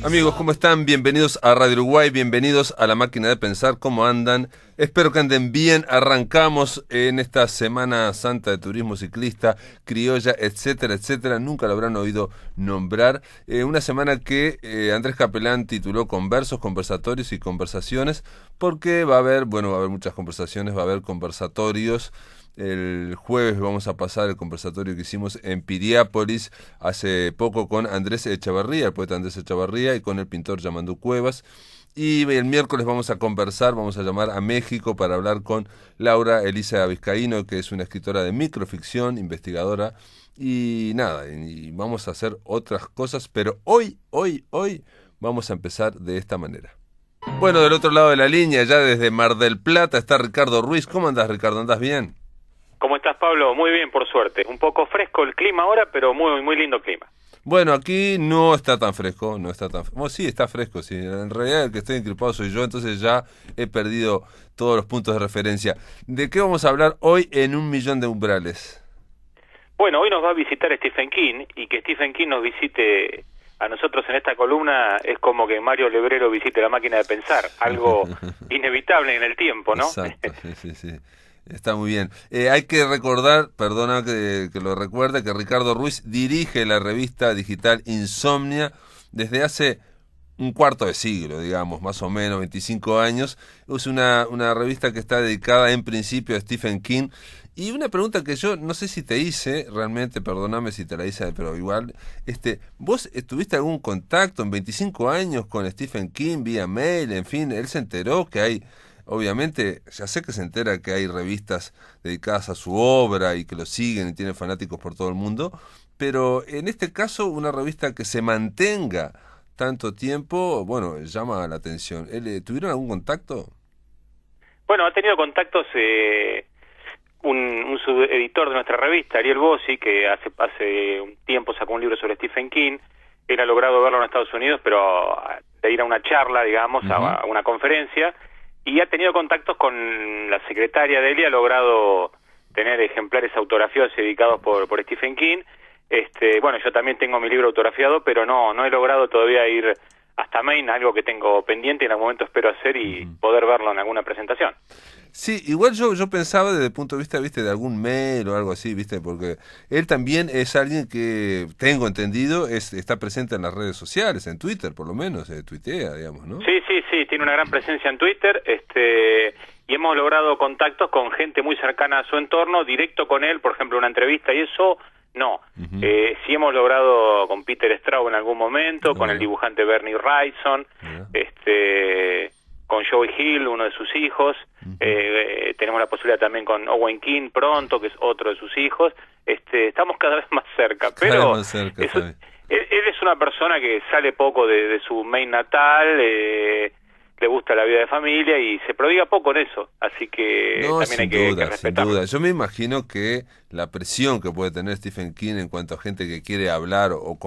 Amigos, ¿cómo están? Bienvenidos a Radio Uruguay, bienvenidos a La Máquina de Pensar. ¿Cómo andan? Espero que anden bien. Arrancamos en esta Semana Santa de Turismo Ciclista, Criolla, etcétera, etcétera. Nunca lo habrán oído nombrar. Una semana que Andrés Capelán tituló Conversos, Conversatorios y Conversaciones, porque va a haber muchas conversaciones, va a haber conversatorios. El jueves vamos a pasar el conversatorio que hicimos en Piriápolis hace poco con Andrés Echavarría, el poeta Andrés Echavarría, y con el pintor Yamandu Cuevas. Y el miércoles vamos a conversar, vamos a llamar a México para hablar con Laura Elisa Vizcaíno, que es una escritora de microficción, investigadora, y nada, y vamos a hacer otras cosas, pero hoy vamos a empezar de esta manera. Bueno, del otro lado de la línea, ya desde Mar del Plata, está Ricardo Ruiz. ¿Cómo andás, Ricardo? ¿Andás bien? ¿Cómo estás, Pablo? Muy bien, por suerte. Un poco fresco el clima ahora, pero muy lindo clima. Bueno, aquí no está tan fresco, Bueno, sí, está fresco, sí. En realidad el que estoy encripado soy yo, entonces ya he perdido todos los puntos de referencia. ¿De qué vamos a hablar hoy en Un Millón de Umbrales? Bueno, hoy nos va a visitar Stephen King, y que Stephen King nos visite a nosotros en esta columna es como que Mario Lebrero visite La Máquina de Pensar, algo inevitable en el tiempo, ¿no? Exacto, sí. Está muy bien. Hay que recordar, perdona que lo recuerde, que Ricardo Ruiz dirige la revista digital Insomnia desde hace un cuarto de siglo, digamos, más o menos, 25 años. Es una revista que está dedicada en principio a Stephen King. Y una pregunta que yo no sé si te hice, realmente, perdóname si te la hice, pero igual, ¿vos tuviste algún contacto en 25 años con Stephen King vía mail? En fin, él se enteró que hay... Obviamente, ya sé que se entera que hay revistas dedicadas a su obra y que lo siguen y tienen fanáticos por todo el mundo, pero en este caso una revista que se mantenga tanto tiempo, bueno, llama la atención. ¿Tuvieron algún contacto? Bueno, ha tenido contactos un subeditor de nuestra revista, Ariel Bossi, que hace un tiempo sacó un libro sobre Stephen King. Él ha logrado verlo en Estados Unidos, pero de ir a una charla, digamos, a una conferencia, y ha tenido contactos con la secretaria de él y ha logrado tener ejemplares autografiados y dedicados por Stephen King. Bueno, yo también tengo mi libro autografiado, pero no he logrado todavía ir hasta Maine, algo que tengo pendiente y en algún momento espero hacer y poder verlo en alguna presentación. Sí, igual yo pensaba desde el punto de vista, viste, de algún mail o algo así, viste, porque él también es alguien que, tengo entendido, está presente en las redes sociales, en Twitter por lo menos, tuitea, digamos, ¿no? Sí, tiene una gran presencia en Twitter, y hemos logrado contactos con gente muy cercana a su entorno, directo con él, por ejemplo, una entrevista y eso, no. Sí hemos logrado con Peter Straub en algún momento, con el dibujante Bernie Wrightson, con Joey Hill, uno de sus hijos. Tenemos la posibilidad también con Owen King pronto, que es otro de sus hijos. Estamos cada vez más cerca, pero él es una persona que sale poco de su Maine natal, le gusta la vida de familia y se prodiga poco en eso, así que también hay que respetarlo. Sin duda. Yo me imagino que la presión que puede tener Stephen King en cuanto a gente que quiere hablar o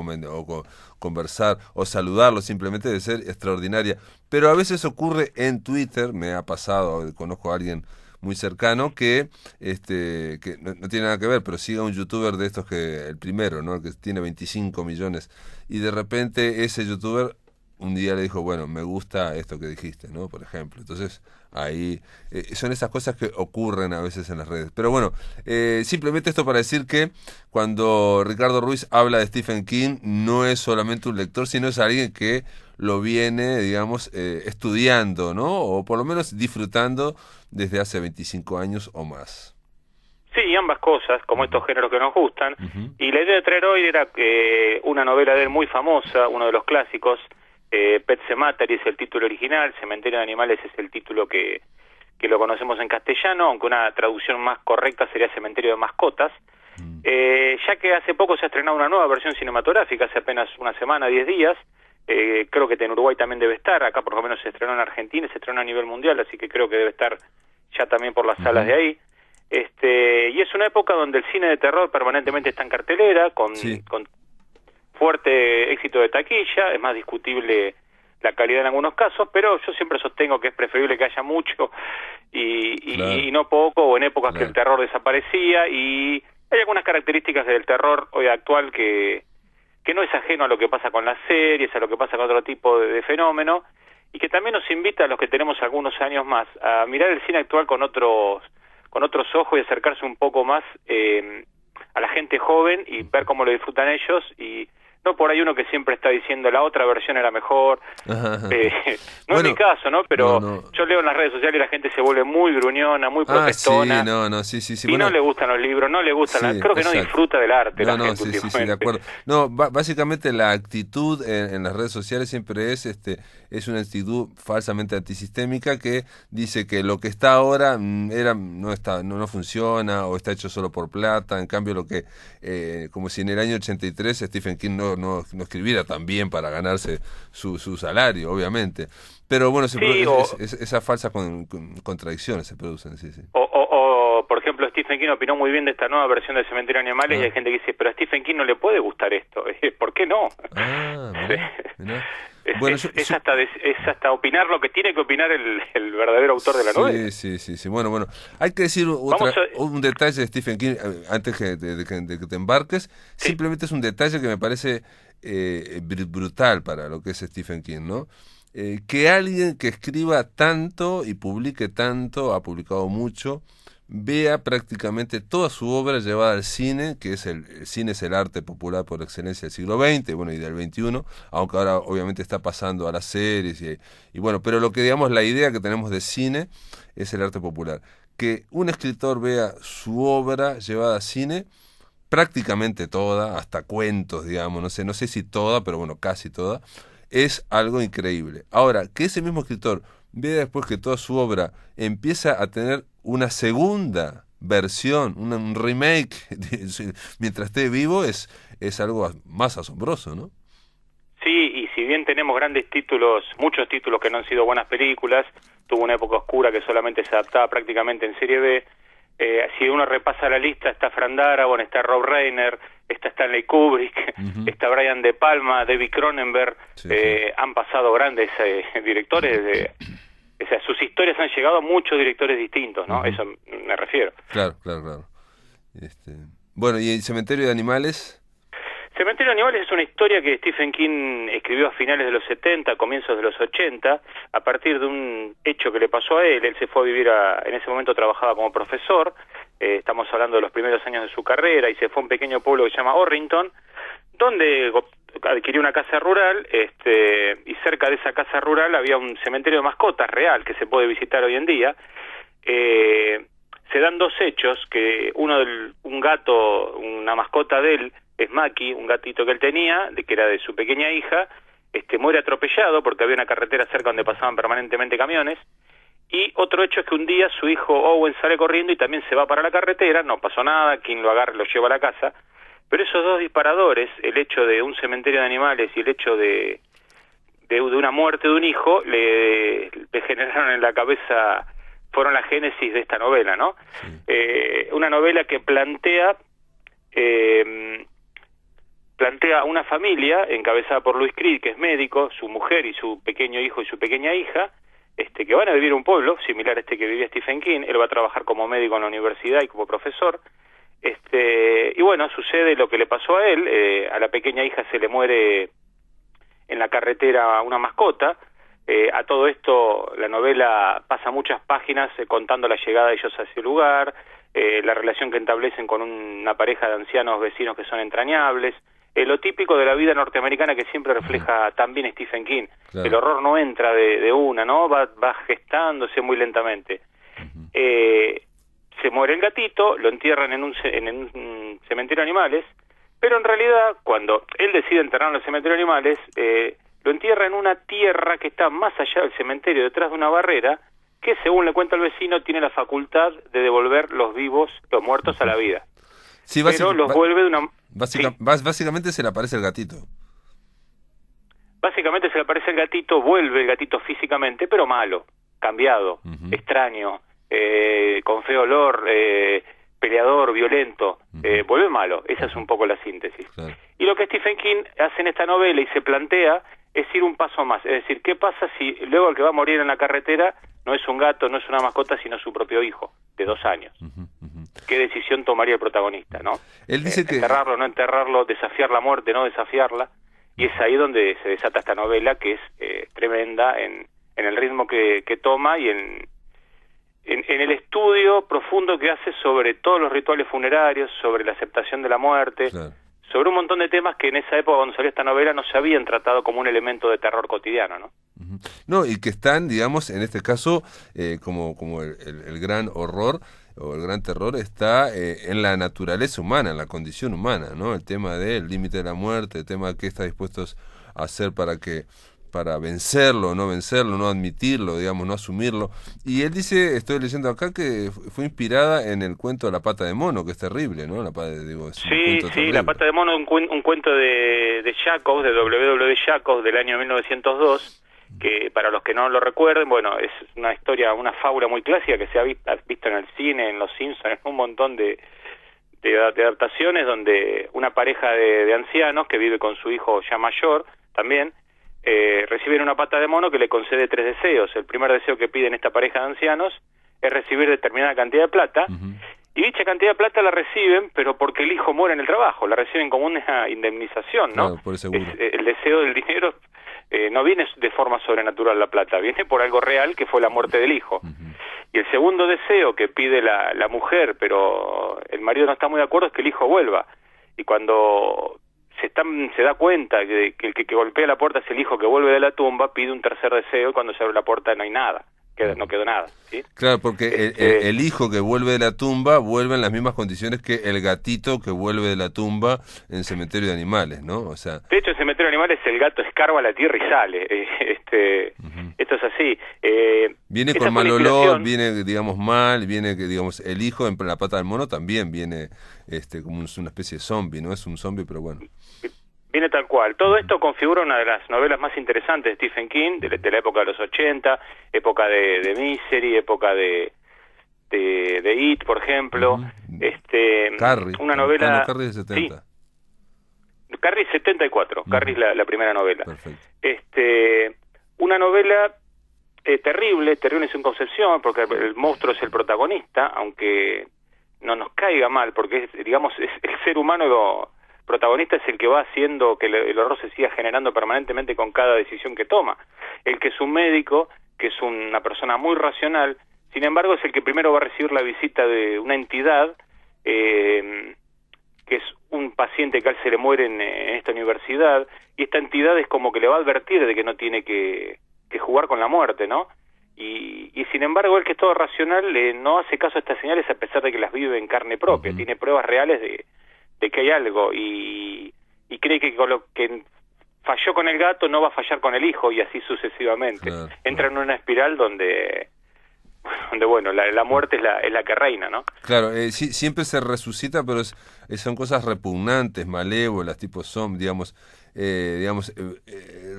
conversar o saludarlo simplemente debe ser extraordinaria, pero a veces ocurre en Twitter, me ha pasado, conozco a alguien muy cercano que no tiene nada que ver, pero sigue a un youtuber de estos, que el primero, ¿no?, que tiene 25 millones, y de repente ese youtuber un día le dijo, bueno, me gusta esto que dijiste, ¿no?, por ejemplo. Entonces, ahí son esas cosas que ocurren a veces en las redes. Pero bueno, simplemente esto para decir que cuando Ricardo Ruiz habla de Stephen King, no es solamente un lector, sino es alguien que lo viene, digamos, estudiando, ¿no?, o por lo menos disfrutando desde hace 25 años o más. Sí, ambas cosas, como estos géneros que nos gustan. Y la idea de traer hoy era una novela de él muy famosa, uno de los clásicos, Pet Sematary es el título original, Cementerio de Animales es el título que lo conocemos en castellano, aunque una traducción más correcta sería Cementerio de Mascotas, ya que hace poco se ha estrenado una nueva versión cinematográfica, hace apenas una semana, 10 días, creo que en Uruguay también debe estar, acá por lo menos se estrenó en Argentina y se estrenó a nivel mundial, así que creo que debe estar ya también por las salas de ahí. Y es una época donde el cine de terror permanentemente está en cartelera, con fuerte éxito de taquilla, es más discutible la calidad en algunos casos, pero yo siempre sostengo que es preferible que haya mucho y no poco, o en épocas que el terror desaparecía, y hay algunas características del terror hoy actual que que no es ajeno a lo que pasa con las series, a lo que pasa con otro tipo de fenómeno, y que también nos invita a los que tenemos algunos años más a mirar el cine actual con otros ojos y acercarse un poco más a la gente joven y ver cómo lo disfrutan ellos, y no por ahí uno que siempre está diciendo la otra versión era mejor. No bueno, es mi caso, ¿no? Pero yo leo en las redes sociales y la gente se vuelve muy gruñona, muy protestona. Sí. Y bueno, no le gustan los libros, no le gustan, creo que no disfruta del arte la gente últimamente. Sí, de acuerdo. No, básicamente la actitud en las redes sociales siempre es una actitud falsamente antisistémica que dice que lo que está ahora no funciona o está hecho solo por plata. En cambio, lo que como si en el año 83 Stephen King no escribiera tan bien para ganarse su salario, obviamente. Pero bueno, esas falsas contradicciones se producen, sí. O, por ejemplo, Stephen King opinó muy bien de esta nueva versión de Cementerio de Animales, y hay gente que dice, pero a Stephen King no le puede gustar esto. ¿Por qué no? Mirá. Es hasta opinar lo que tiene que opinar el verdadero autor de la novela. Sí. Bueno, hay que decir un detalle de Stephen King antes de que te embarques. Sí. Simplemente es un detalle que me parece brutal para lo que es Stephen King, ¿no? Que alguien que escriba tanto y publique tanto, ha publicado mucho, vea prácticamente toda su obra llevada al cine, que es el cine es el arte popular por excelencia del siglo XX, bueno, y del XXI, aunque ahora obviamente está pasando a las series y bueno, pero lo que digamos, la idea que tenemos de cine es el arte popular. Que un escritor vea su obra llevada al cine, prácticamente toda, hasta cuentos, digamos, no sé si toda, pero bueno, casi toda, es algo increíble. Ahora, que ese mismo escritor vea después que toda su obra empieza a tener una segunda versión, un remake, mientras esté vivo, es algo más asombroso, ¿no? Sí, y si bien tenemos grandes títulos, muchos títulos que no han sido buenas películas, tuvo una época oscura que solamente se adaptaba prácticamente en serie B. Si uno repasa la lista, está Frank Darabont, está Rob Reiner, está Stanley Kubrick, está Brian De Palma, David Cronenberg, han pasado grandes directores, o sea, sus historias han llegado a muchos directores distintos, ¿no? Eso me refiero. Claro. Bueno, ¿y el Cementerio de Animales? Cementerio de Animales es una historia que Stephen King escribió a finales de los 70, comienzos de los 80, a partir de un hecho que le pasó a él. Él se fue a vivir en ese momento trabajaba como profesor, estamos hablando de los primeros años de su carrera, y se fue a un pequeño pueblo que se llama Orrington, donde adquirió una casa rural, y cerca de esa casa rural había un cementerio de mascotas real que se puede visitar hoy en día. Se dan dos hechos, que un gato, una mascota de él, es Maki, un gatito que él tenía, que era de su pequeña hija, muere atropellado porque había una carretera cerca donde pasaban permanentemente camiones. Y otro hecho es que un día su hijo Owen sale corriendo y también se va para la carretera, no pasó nada, quien lo agarra lo lleva a la casa. Pero esos dos disparadores, el hecho de un cementerio de animales y el hecho de una muerte de un hijo, le generaron en la cabeza, fueron la génesis de esta novela, ¿no? Sí. Una novela que plantea una familia encabezada por Louis Creed, que es médico, su mujer y su pequeño hijo y su pequeña hija, que van a vivir en un pueblo similar a este que vivía Stephen King. Él va a trabajar como médico en la universidad y como profesor. Y bueno, sucede lo que le pasó a él. A la pequeña hija se le muere en la carretera una mascota. A todo esto la novela pasa muchas páginas contando la llegada de ellos a ese lugar, la relación que establecen con una pareja de ancianos vecinos que son entrañables, lo típico de la vida norteamericana que siempre refleja también Stephen King. Claro. El horror no entra de una, ¿no? Va gestándose muy lentamente. Se muere el gatito, lo entierran en un cementerio de animales, pero en realidad cuando él decide enterrarlo en el cementerio de animales, lo entierra en una tierra que está más allá del cementerio, detrás de una barrera, que según le cuenta el vecino tiene la facultad de devolver los muertos a la vida. Sí, pero los vuelve de una... Básicamente se le aparece el gatito. Básicamente se le aparece el gatito, vuelve el gatito físicamente, pero malo, cambiado, extraño, con feo olor, peleador, violento, vuelve malo. Esa es un poco la síntesis. Claro. Y lo que Stephen King hace en esta novela y se plantea es ir un paso más, es decir, ¿qué pasa si luego el que va a morir en la carretera no es un gato, no es una mascota, sino su propio hijo, de 2 años? qué decisión tomaría el protagonista, ¿no? Él dice que... Enterrarlo, no enterrarlo, desafiar la muerte, no desafiarla, y es ahí donde se desata esta novela, que es tremenda en el ritmo que toma y en el estudio profundo que hace sobre todos los rituales funerarios, sobre la aceptación de la muerte, Claro. sobre un montón de temas que en esa época, cuando salió esta novela, no se habían tratado como un elemento de terror cotidiano, ¿no? Ujú. No, y que están, digamos, en este caso, como el gran horror o el gran terror está en la naturaleza humana, en la condición humana, ¿no? El tema del límite de la muerte, el tema de qué está dispuestos a hacer para vencerlo, no admitirlo, digamos, no asumirlo. Y él dice, estoy leyendo acá, que fue inspirada en el cuento de La pata de mono, que es terrible, ¿no? Es un Sí, cuento terrible. La pata de mono, un cuento de Jacobs, de W. Jacobs, del año 1902, que para los que no lo recuerden, bueno, es una historia, una fábula muy clásica que se ha visto en el cine, en Los Simpsons, en un montón de adaptaciones, donde una pareja de ancianos que vive con su hijo ya mayor, también, reciben una pata de mono que le concede 3 deseos. El primer deseo que piden esta pareja de ancianos es recibir determinada cantidad de plata, y dicha cantidad de plata la reciben, pero porque el hijo muere en el trabajo, la reciben como una indemnización, ¿no? Claro, por el seguro. El deseo del dinero no viene de forma sobrenatural la plata, viene por algo real, que fue la muerte del hijo. Y el segundo deseo que pide la mujer, pero el marido no está muy de acuerdo, es que el hijo vuelva. Y cuando se da cuenta que el que golpea la puerta es el hijo que vuelve de la tumba, pide un tercer deseo, y cuando se abre la puerta no hay nada, no quedó nada, ¿sí? Claro, porque el hijo que vuelve de la tumba vuelve en las mismas condiciones que el gatito que vuelve de la tumba en Cementerio de Animales, ¿no? O sea... De hecho, en Cementerio de Animales el gato escarba la tierra y sale. Esto es así. Viene con mal olor, viene, digamos, mal, viene, digamos, el hijo en la pata del mono también viene como una especie de zombie, ¿no? Es un zombie, pero bueno. Viene tal cual. Todo esto configura una de las novelas más interesantes de Stephen King, de la época de los 80, época de Misery, época de It, por ejemplo. Carrie. Una novela... Carrie de 70. Sí. Carrie 74. Carrie es la primera novela. Perfecto. Una novela terrible en su concepción, porque el monstruo es el protagonista, aunque no nos caiga mal, porque digamos es el ser humano protagonista, es el que va haciendo que el horror se siga generando permanentemente con cada decisión que toma. El que es un médico, que es una persona muy racional, sin embargo es el que primero va a recibir la visita de una entidad, que es un paciente que a él se le muere en esta universidad, y esta entidad es como que le va a advertir de que no tiene que jugar con la muerte, ¿no? Y sin embargo él, que es todo racional, no hace caso a estas señales, a pesar de que las vive en carne propia. Tiene pruebas reales de que hay algo, y cree que con lo que falló con el gato no va a fallar con el hijo, y así sucesivamente. Claro, entra en una espiral donde bueno, la muerte es la que reina, ¿no? Claro, sí, siempre se resucita, pero son cosas repugnantes, malévolas, tipo digamos,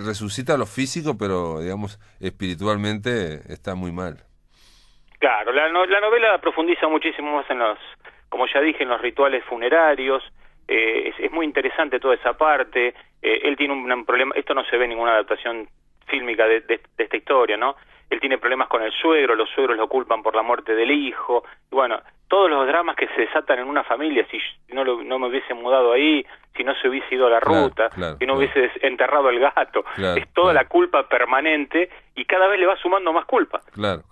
resucita lo físico, pero digamos espiritualmente está muy mal. Claro, la novela profundiza muchísimo más como ya dije, en los rituales funerarios. Es muy interesante toda esa parte. Él tiene un problema, esto no se ve en ninguna adaptación fílmica de esta historia, ¿no? Él tiene problemas con el suegro, los suegros lo culpan por la muerte del hijo, y bueno, todos los dramas que se desatan en una familia. Si no me hubiese mudado ahí, si no se hubiese ido a la ruta, si no hubiese enterrado el gato, es toda la culpa permanente, y cada vez le va sumando más culpa. Claro.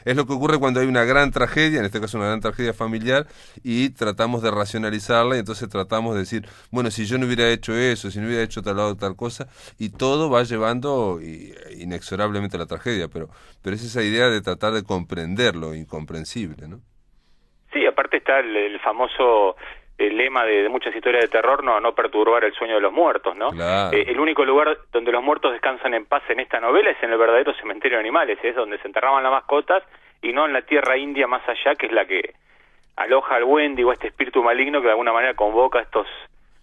Es lo que ocurre cuando hay una gran tragedia, en este caso una gran tragedia familiar, y tratamos de racionalizarla, y entonces tratamos de decir, bueno, si yo no hubiera hecho eso, si no hubiera hecho tal cosa, y todo va llevando inexorablemente a la tragedia, pero es esa idea de tratar de comprender lo incomprensible, ¿no? Sí, aparte está el famoso lema de muchas historias de terror, no perturbar el sueño de los muertos, ¿no? Claro. El único lugar donde los muertos descansan en paz en esta novela es en el verdadero cementerio de animales, es donde se enterraban las mascotas, y no en la tierra india más allá, que es la que aloja al Wendigo, este espíritu maligno que de alguna manera convoca a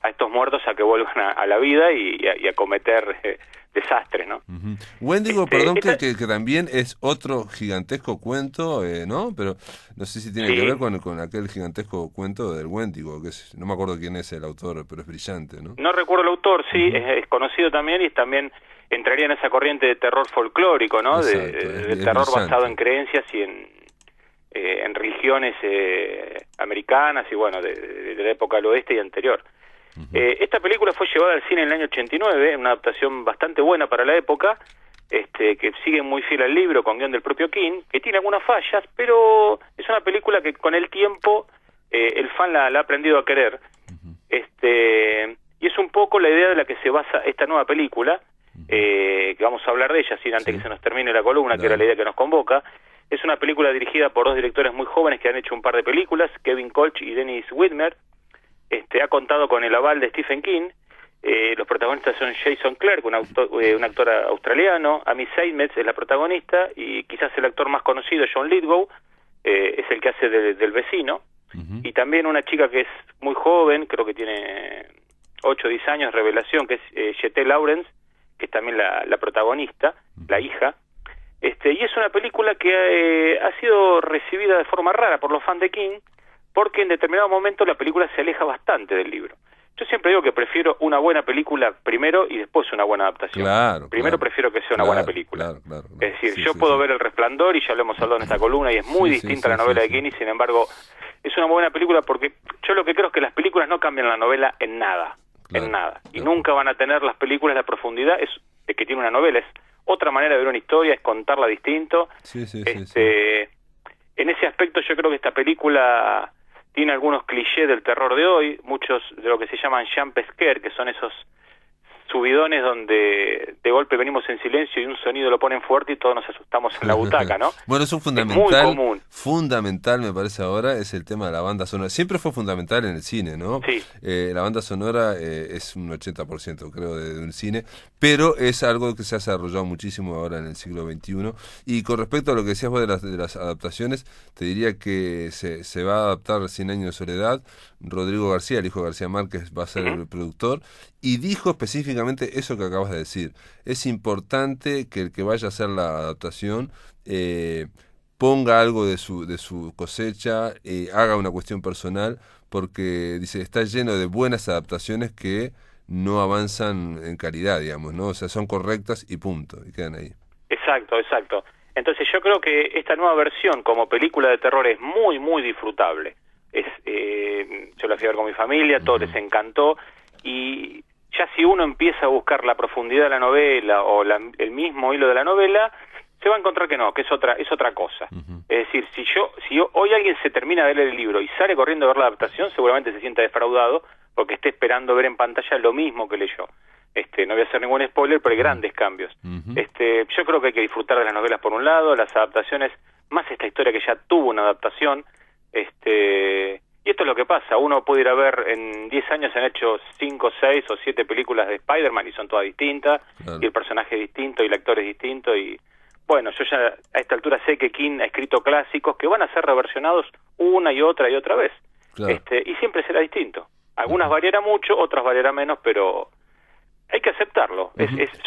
estos muertos a que vuelvan a la vida y a cometer desastres, ¿no? Wendigo, perdón, que también es otro gigantesco cuento, ¿no? Pero no sé si tiene que ver con aquel gigantesco cuento del Wendigo, no me acuerdo quién es el autor, pero es brillante, ¿no? No recuerdo el autor, sí, es conocido también, y también entraría en esa corriente de terror folclórico, ¿no? Exacto, de terror basado en creencias en religiones americanas y bueno, de la época del oeste y anterior. Esta película fue llevada al cine en el año 89, una adaptación bastante buena para la época, que sigue muy fiel al libro, con guión del propio King, que tiene algunas fallas, pero es una película que con el tiempo el fan la ha aprendido a querer. Y es un poco la idea de la que se basa esta nueva película, que vamos a hablar de ella, sin antes que se nos termine la columna, que era la idea que nos convoca. Es una película dirigida por dos directores muy jóvenes que han hecho un par de películas, Kevin Kolch y Dennis Widmer. Ha contado con el aval de Stephen King. Los protagonistas son Jason Clarke, un actor australiano, Amy Seymetz es la protagonista, y quizás el actor más conocido, John Lithgow, es el que hace del vecino, y también una chica que es muy joven, creo que tiene 8 o 10 años, revelación, que es Jete Lawrence, que es también la protagonista, la hija. Y es una película que ha sido recibida de forma rara por los fans de King, porque en determinado momento la película se aleja bastante del libro. Yo siempre digo que prefiero una buena película primero y después una buena adaptación. Primero prefiero que sea una buena película. Es decir, yo puedo ver El Resplandor, y ya lo hemos hablado en esta columna, y es muy distinta a la novela de King, y sin embargo es una buena película, porque yo lo que creo es que las películas no cambian la novela en nada, y nunca van a tener las películas la profundidad que tiene una novela. Es otra manera de ver una historia, es contarla distinto. En ese aspecto yo creo que esta película tiene algunos clichés del terror de hoy, muchos de lo que se llaman jump scare, que son esos subidones donde de golpe venimos en silencio y un sonido lo ponen fuerte y todos nos asustamos en la butaca, ¿no? Bueno, es un fundamental, es muy común. Fundamental me parece ahora, es el tema de la banda sonora. Siempre fue fundamental en el cine, ¿no? Sí. La banda sonora es un 80%, creo, de un cine, pero es algo que se ha desarrollado muchísimo ahora en el siglo XXI. Y con respecto a lo que decías vos de las adaptaciones, te diría que se va a adaptar 100 años de soledad. Rodrigo García, el hijo de García Márquez, va a ser el productor, y dijo específicamente eso que acabas de decir. Es importante que el que vaya a hacer la adaptación ponga algo de su cosecha, haga una cuestión personal, porque dice, está lleno de buenas adaptaciones que no avanzan en calidad, digamos, ¿no? O sea, son correctas y punto, y quedan ahí. Exacto. Entonces yo creo que esta nueva versión como película de terror es muy, muy disfrutable. Yo la fui a ver con mi familia, todo les encantó, y ya si uno empieza a buscar la profundidad de la novela o el mismo hilo de la novela, se va a encontrar que no, que es otra cosa. Es decir, si hoy alguien se termina de leer el libro y sale corriendo a ver la adaptación, seguramente se sienta defraudado porque esté esperando ver en pantalla lo mismo que leyó. No voy a hacer ningún spoiler, pero hay grandes cambios. Yo creo que hay que disfrutar de las novelas por un lado, las adaptaciones, más esta historia que ya tuvo una adaptación. Y esto es lo que pasa, uno puede ir a ver, en 10 años se han hecho 5, 6 o 7 películas de Spider-Man y son todas distintas, y el personaje es distinto y el actor es distinto, y bueno, yo ya a esta altura sé que King ha escrito clásicos que van a ser reversionados una y otra vez, y siempre será distinto. Algunas variará mucho, otras variará menos, pero hay que aceptarlo.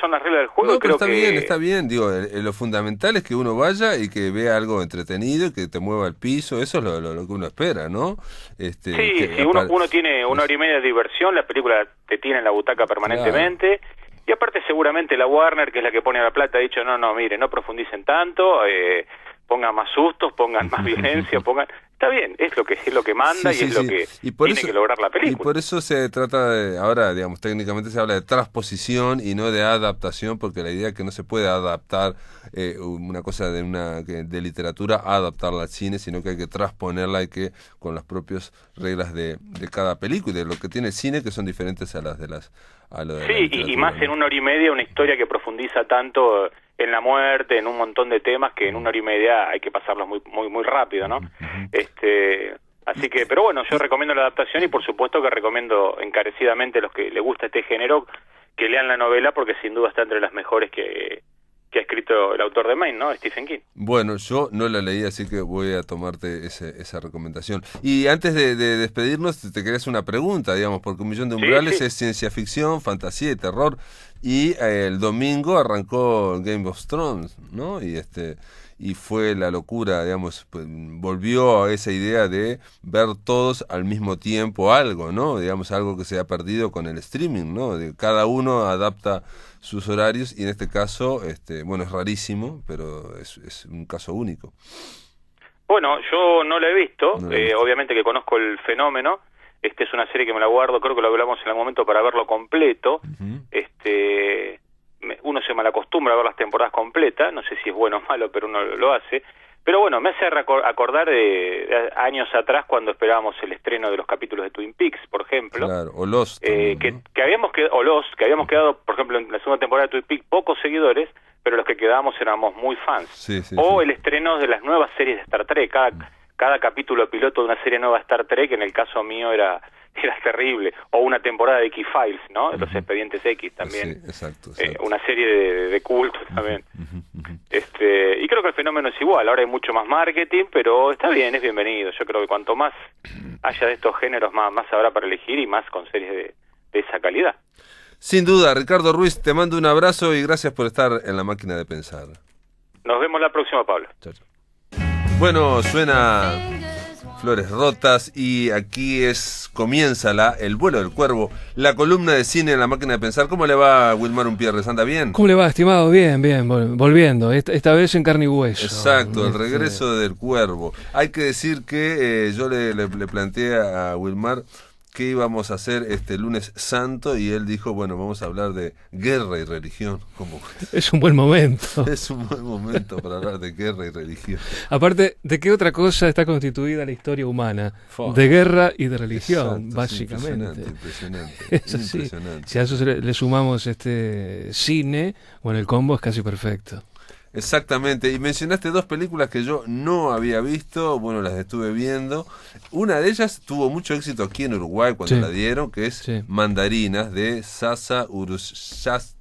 Son las reglas del juego. No, pero creo está bien. Digo, lo fundamental es que uno vaya y que vea algo entretenido, que te mueva el piso. Eso es lo que uno espera, ¿no? Si uno tiene una hora y media de diversión, la película te tiene en la butaca permanentemente. Claro. Y aparte seguramente la Warner, que es la que pone la plata, ha dicho, no, mire, no profundicen tanto, pongan más sustos, pongan más violencia, Está bien, es lo que manda y es lo que tiene que lograr la película. Y por eso se trata de, ahora, digamos, técnicamente se habla de transposición y no de adaptación, porque la idea es que no se puede adaptar una cosa de literatura a adaptarla al cine, sino que hay que transponerla y que con las propias reglas de cada película y de lo que tiene el cine, que son diferentes a las de y más en una hora y media, una historia que profundiza tanto en la muerte, en un montón de temas que en una hora y media hay que pasarlos muy muy muy rápido, ¿no? Así que, pero bueno, yo recomiendo la adaptación y por supuesto que recomiendo encarecidamente a los que les gusta este género que lean la novela, porque sin duda está entre las mejores que ha escrito el autor de Maine, ¿no? Stephen King. Bueno, yo no la leí, así que voy a tomarte esa recomendación. Y antes de despedirnos, te quería hacer una pregunta, digamos, porque Un Millón de Umbrales es ciencia ficción, fantasía y terror, y el domingo arrancó Game of Thrones, ¿no? Y fue la locura, digamos, pues, volvió a esa idea de ver todos al mismo tiempo algo, ¿no? Digamos, algo que se ha perdido con el streaming, ¿no? Cada uno adapta sus horarios y en este caso, bueno, es rarísimo, pero es un caso único. Bueno, yo no la he visto, No la he visto. obviamente que conozco el fenómeno. Es una serie que me la guardo, creo que lo hablamos en algún momento para verlo completo. Uno se malacostumbra a ver las temporadas completas, no sé si es bueno o malo, pero uno lo hace. Pero bueno, me hace acordar de años atrás cuando esperábamos el estreno de los capítulos de Twin Peaks, por ejemplo. Claro, o Lost. También, ¿no? que habíamos quedado, por ejemplo, en la segunda temporada de Twin Peaks, pocos seguidores, pero los que quedábamos éramos muy fans. Sí, sí, O sí. el estreno de las nuevas series de Star Trek, cada capítulo piloto de una serie nueva de Star Trek, en el caso mío era terrible. O una temporada de X-Files, ¿no? Los Expedientes X también. Sí, exacto. Una serie de culto también. Y creo que el fenómeno es igual. Ahora hay mucho más marketing, pero está bien, es bienvenido. Yo creo que cuanto más haya de estos géneros, más habrá para elegir y más con series de esa calidad. Sin duda, Ricardo Ruiz, te mando un abrazo y gracias por estar en La Máquina de Pensar. Nos vemos la próxima, Pablo. Chao, chao. Bueno, suena Flores Rotas y aquí comienza El vuelo del cuervo, la columna de cine en La Máquina de Pensar. ¿Cómo le va a Wilmar Umpierres? ¿Anda bien? ¿Cómo le va, estimado? Bien, volviendo, esta vez en carne y hueso. Exacto, el regreso del cuervo. Hay que decir que yo le planteé a Wilmar qué íbamos a hacer este lunes santo y él dijo, bueno, vamos a hablar de guerra y religión. ¿Cómo? Es un buen momento. Es un buen momento para hablar de guerra y religión. Aparte, ¿de qué otra cosa está constituida la historia humana? Fua. De guerra y de religión, Exacto, básicamente. Impresionante. Es así. Impresionante. Si a eso le sumamos cine, bueno, el combo es casi perfecto. Exactamente, y mencionaste dos películas que yo no había visto, bueno, las estuve viendo. Una de ellas tuvo mucho éxito aquí en Uruguay cuando Sí. la dieron, que es Sí. Mandarinas, de Sasa Urushaze.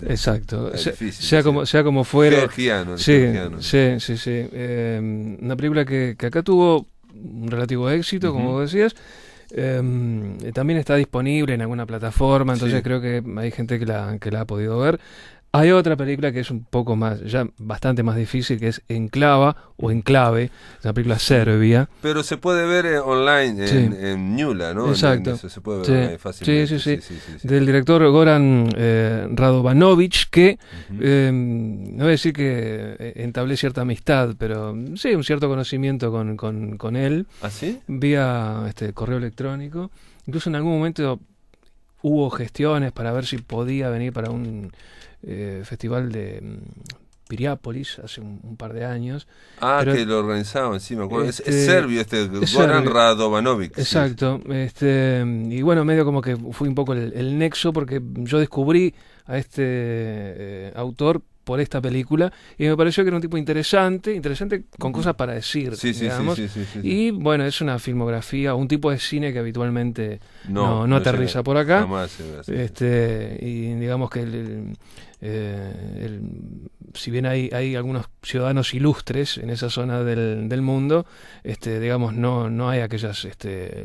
Exacto. Es difícil, Sea como fuera. Georgiano, Sí, georgiano. sí. Una película que acá tuvo un relativo éxito, como vos decías. También está disponible en alguna plataforma, entonces Sí. creo que hay gente que la ha podido ver. Hay otra película que es un poco más, ya bastante más difícil, que es Enclava o Enclave, es una película serbia. Pero se puede ver online Sí. en Ñula, ¿no? Exacto. Eso se puede ver Sí. online fácilmente. Sí. Del director Goran Radovanovic, que no voy a decir que entablé cierta amistad, pero sí, un cierto conocimiento con él, ¿Ah, sí? vía correo electrónico. Incluso en algún momento hubo gestiones para ver si podía venir para un festival de Piriápolis hace un par de años. Ah, Pero- que lo organizaban, sí, me acuerdo. Es Este, serbio es Goran serbio. Radovanovic. sí. Exacto. Y bueno, medio como que fue un poco el nexo, porque yo descubrí a este autor por esta película y me pareció que era un tipo interesante con cosas para decir, Sí, digamos. sí. Y bueno, es una filmografía, un tipo de cine que habitualmente no llega. aterriza por acá. Jamás llega, sí. Y digamos que si bien hay algunos ciudadanos ilustres en esa zona del mundo, digamos no hay aquellas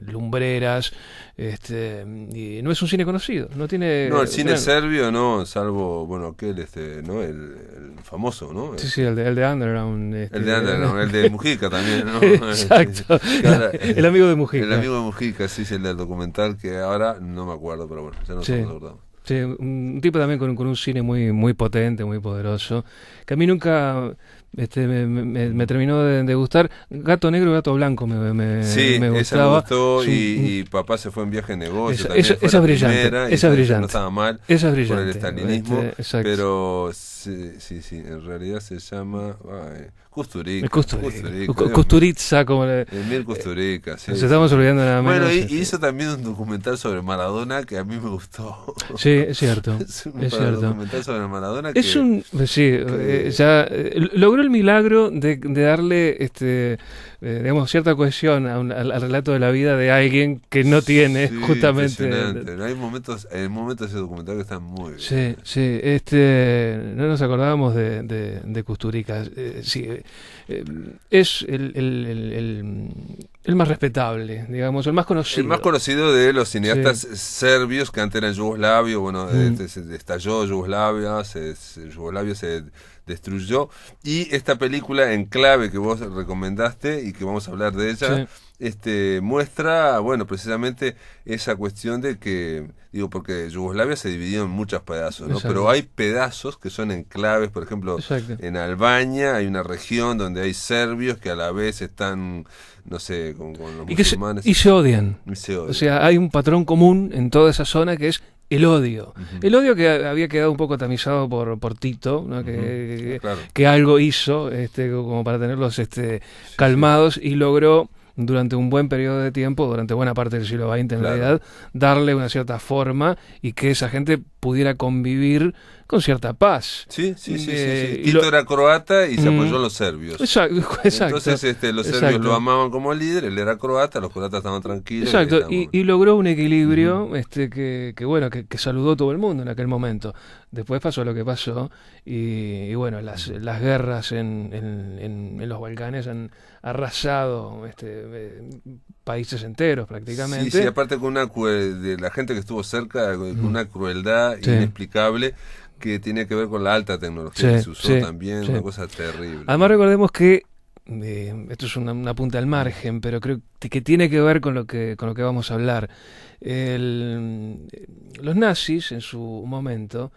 lumbreras, y no es un cine conocido, no tiene. No, el cine gran- serbio no, salvo, bueno, aquel, ¿no? El famoso, ¿no? Sí, el de Underground. El de Underground, el de Mujica también, ¿no? Exacto. Claro. El amigo de Mujica. El amigo de Mujica, sí, es el del documental que ahora no me acuerdo, pero bueno, ya no Sí. nos acordamos. Sí, un tipo también con un cine muy potente, muy poderoso, que a mí nunca me terminó de gustar. Gato Negro y Gato Blanco me Sí, esa me gustaba. gustó Es un- y papá se fue en viaje de negocio Esa- también. esa- fue esa la es brillante, primera, y esa es no brillante. estaba mal Esa es por brillante. el estalinismo, Exacto. pero sí, en realidad se llama Kusturica. Kusturica, como le... Emil Kusturica, sí. Nos estamos olvidando nada menos. Bueno, y hizo también un documental sobre Maradona que a mí me gustó. Sí, es cierto. Es un Es cierto. documental sobre Maradona Es que... logró el milagro de darle digamos cierta cohesión al relato de la vida de alguien que no tiene Sí, justamente. impresionante. Hay momentos de ese documental que están muy bien. Sí, no nos acordábamos de Kusturica. Es el más respetable, digamos, el más conocido. El más conocido de los cineastas serbios que antes eran Yugoslavia bueno, se estalló Yugoslavia, Yugoslavia se destruyó, y esta película Enclave que vos recomendaste y que vamos a hablar de ella, muestra, bueno, precisamente esa cuestión de que, digo, porque Yugoslavia se dividió en muchos pedazos, ¿no? Pero hay pedazos que son enclaves, por ejemplo, en Albania hay una región donde hay serbios que a la vez están, no sé, con los musulmanes. Y se odian. O sea, hay un patrón común en toda esa zona que es el odio. El odio que había quedado un poco tamizado por Tito, ¿no? Que algo hizo como para tenerlos calmados, y logró durante un buen periodo de tiempo, durante buena parte del siglo XX en realidad, darle una cierta forma y que esa gente pudiera convivir con cierta paz. Sí. Tito era croata y se apoyó a los serbios. Exacto. Entonces los serbios lo amaban como líder, él era croata, los croatas estaban tranquilos. Exacto, y logró un equilibrio que saludó todo el mundo en aquel momento. Después pasó lo que pasó y bueno, las guerras en los Balcanes han arrasado países enteros prácticamente. Sí, aparte con de la gente que estuvo cerca, con una crueldad inexplicable que tiene que ver con la alta tecnología que se usó también, una cosa terrible. Además recordemos que esto es una punta al margen, pero creo que tiene que ver con lo que vamos a hablar. Los nazis en su momento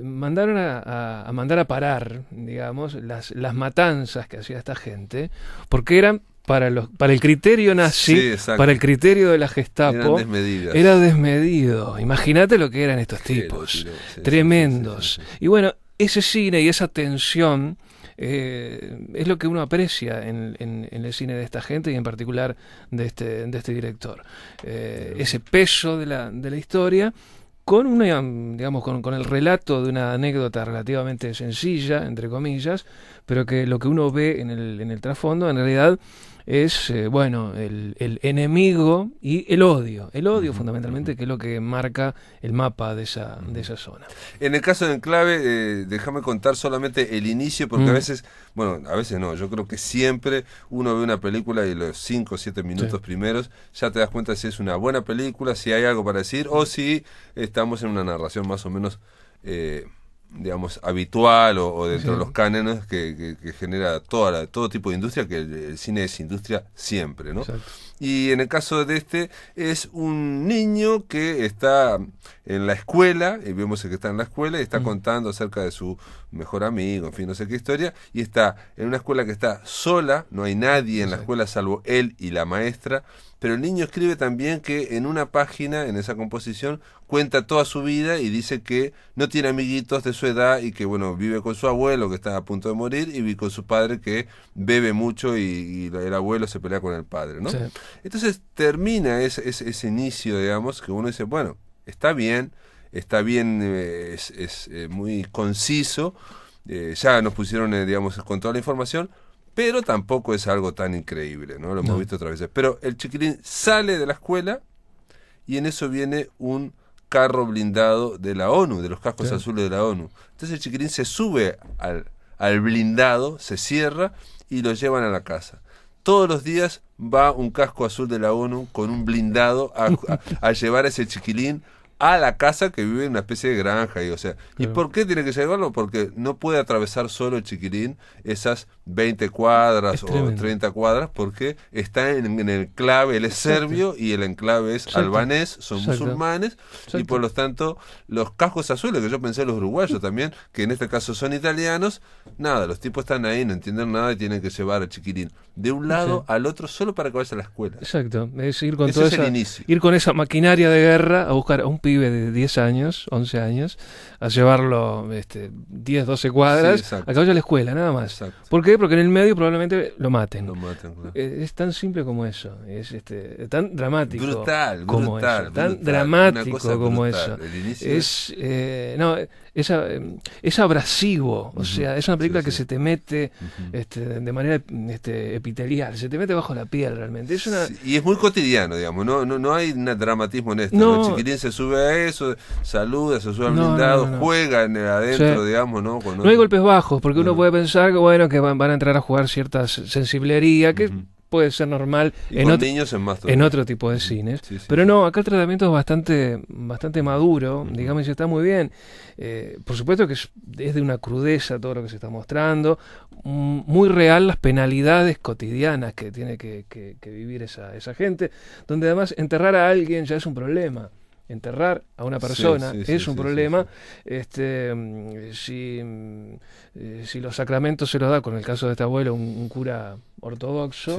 mandaron a mandar a parar, digamos, las matanzas que hacía esta gente, porque eran para el criterio nazi, para el criterio de la Gestapo, era desmedido. Imagínate lo que eran estos tipos, tremendos. Y bueno, ese cine y esa tensión es lo que uno aprecia en el cine de esta gente y en particular de este director. Ese peso de la historia, con con el relato de una anécdota relativamente sencilla, entre comillas, pero que lo que uno ve en el trasfondo en realidad es el enemigo y el odio fundamentalmente, que es lo que marca el mapa de esa zona. En el caso de Enclave, déjame contar solamente el inicio, porque a veces no, yo creo que siempre uno ve una película y los 5 o 7 minutos primeros ya te das cuenta si es una buena película, si hay algo para decir o si estamos en una narración más o menos digamos, habitual o dentro de los cánones que genera todo tipo de industria, que el cine es industria siempre, ¿no? Exacto. Y en el caso de es un niño que está en la escuela, y vemos que está en la escuela y está contando acerca de su mejor amigo, en fin, no sé qué historia, y está en una escuela que está sola, no hay nadie en la escuela salvo él y la maestra, pero el niño escribe también que en una página, en esa composición, cuenta toda su vida y dice que no tiene amiguitos de su edad y que, bueno, vive con su abuelo que está a punto de morir y vive con su padre que bebe mucho y el abuelo se pelea con el padre, ¿no? Sí. Entonces termina ese inicio, digamos, que uno dice, bueno, está bien, es muy conciso, ya nos pusieron, digamos, con toda la información, pero tampoco es algo tan increíble, ¿no? Lo hemos visto otras veces. Pero el chiquilín sale de la escuela y en eso viene un carro blindado de la ONU, de los cascos azules de la ONU. Entonces el chiquilín se sube al blindado, se cierra y lo llevan a la casa. Todos los días va un casco azul de la ONU con un blindado a llevar a ese chiquilín a la casa, que vive en una especie de granja. ¿Y por qué tiene que llevarlo? Porque no puede atravesar solo el chiquilín esas 20 cuadras o 30 cuadras, porque está en el enclave, él es serbio y el enclave es albanés, son musulmanes, y por lo tanto los cascos azules, que yo pensé los uruguayos también, que en este caso son italianos, nada, los tipos están ahí, no entienden nada y tienen que llevar al chiquilín de un lado al otro solo para que vaya a la escuela. Exacto, es ir con ir con esa maquinaria de guerra a buscar a un pibe de 10 años, 11 años, a llevarlo 10, 12 cuadras a que vaya a la escuela, nada más. Exacto. ¿Por qué? Porque en el medio probablemente lo maten. Claro. Es tan simple como eso, es tan dramático como eso, tan dramático como eso. Es abrasivo, o sea, es una película que se te mete de manera epitelial, se te mete bajo la piel realmente. Y es muy cotidiano, digamos, no hay un dramatismo en esto. El chiquilín se sube a eso, saluda, se sube al blindado, juega adentro, digamos, ¿no? No hay golpes bajos, porque uno puede pensar que van a entrar a jugar cierta sensiblería, que puede ser normal Y con niños es más en otro tipo de cines. Sí, sí, pero sí. no, acá el tratamiento es bastante maduro, digamos, y está muy bien. Por supuesto que es de una crudeza todo lo que se está mostrando, muy real las penalidades cotidianas que tiene que vivir esa gente, donde además enterrar a alguien ya es un problema. Enterrar a una persona es un problema. Si los sacramentos se los da, con el caso de este abuelo, un cura ortodoxo,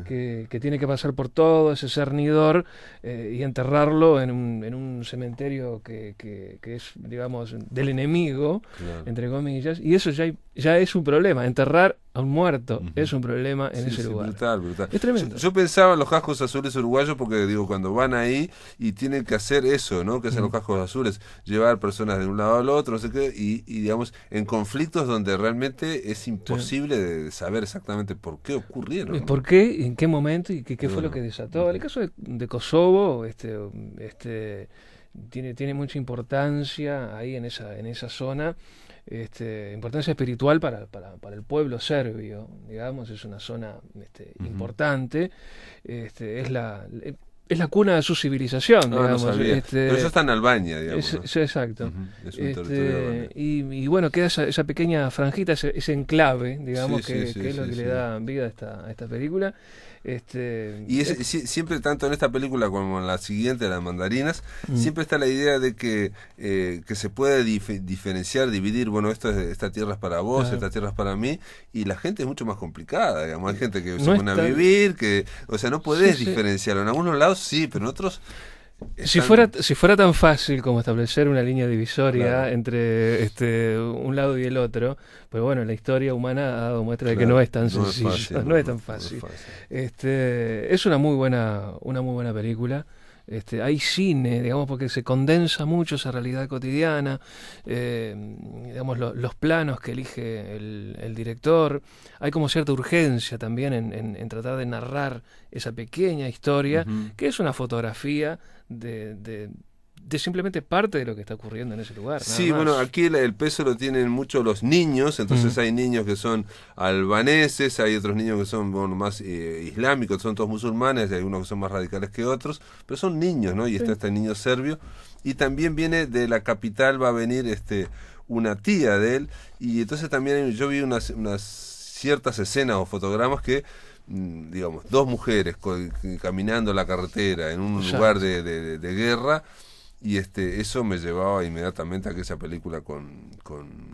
que tiene que pasar por todo ese cernidor y enterrarlo en un cementerio que es, digamos, del enemigo, Claro. entre comillas, y eso ya es un problema. Enterrar a un muerto es un problema en ese lugar. Brutal. Es tremendo. Yo pensaba en los cascos azules uruguayos porque, digo, cuando van ahí y tienen que hacer eso, ¿no? Que hacen los cascos azules, llevar personas de un lado al otro, no sé qué, y digamos, en conflictos donde realmente es imposible de saber exactamente por qué ocurrieron, ¿no? ¿Por qué? ¿En qué momento? ¿Y qué fue lo que desató? En el caso de Kosovo, tiene mucha importancia ahí en esa zona, importancia espiritual para el pueblo serbio, digamos, es una zona importante, es la cuna de su civilización, digamos. No sabía. Pero eso está en Albania, digamos, ¿no? Sí, exacto. Es un territorio de Albania. Y bueno, queda esa pequeña franjita, ese enclave, digamos, que es lo que le da vida a esta película. Y siempre, tanto en esta película como en la siguiente, Las Mandarinas, siempre está la idea de que se puede diferenciar, dividir, bueno, esta tierra es para vos, Claro. esta tierra es para mí, y la gente es mucho más complicada, digamos, hay gente que se No pone a está- vivir, o sea, no podés Sí. diferenciarlo, en algunos lados sí, pero en otros... Si están- fuera tan fácil como establecer una línea divisoria Claro. entre un lado y el otro, pues bueno, la historia humana ha dado muestra de que Claro, no es tan no es sencillo, fácil, no es tan fácil. Es una muy buena película. Hay cine, digamos, porque se condensa mucho esa realidad cotidiana, digamos, los planos que elige el director. Hay como cierta urgencia también en tratar de narrar esa pequeña historia, que es una fotografía de simplemente parte de lo que está ocurriendo en ese lugar. nada Sí, más. bueno, aquí el peso lo tienen mucho los niños, entonces hay niños que son albaneses, hay otros niños que son más islámicos, son todos musulmanes, hay unos que son más radicales que otros, pero son niños, ¿no? Y está este niño serbio, y también viene de la capital, va a venir una tía de él, y entonces también yo vi unas ciertas escenas o fotogramas que digamos, dos mujeres caminando la carretera en un Exacto. lugar de guerra. Y eso me llevaba inmediatamente a aquella película con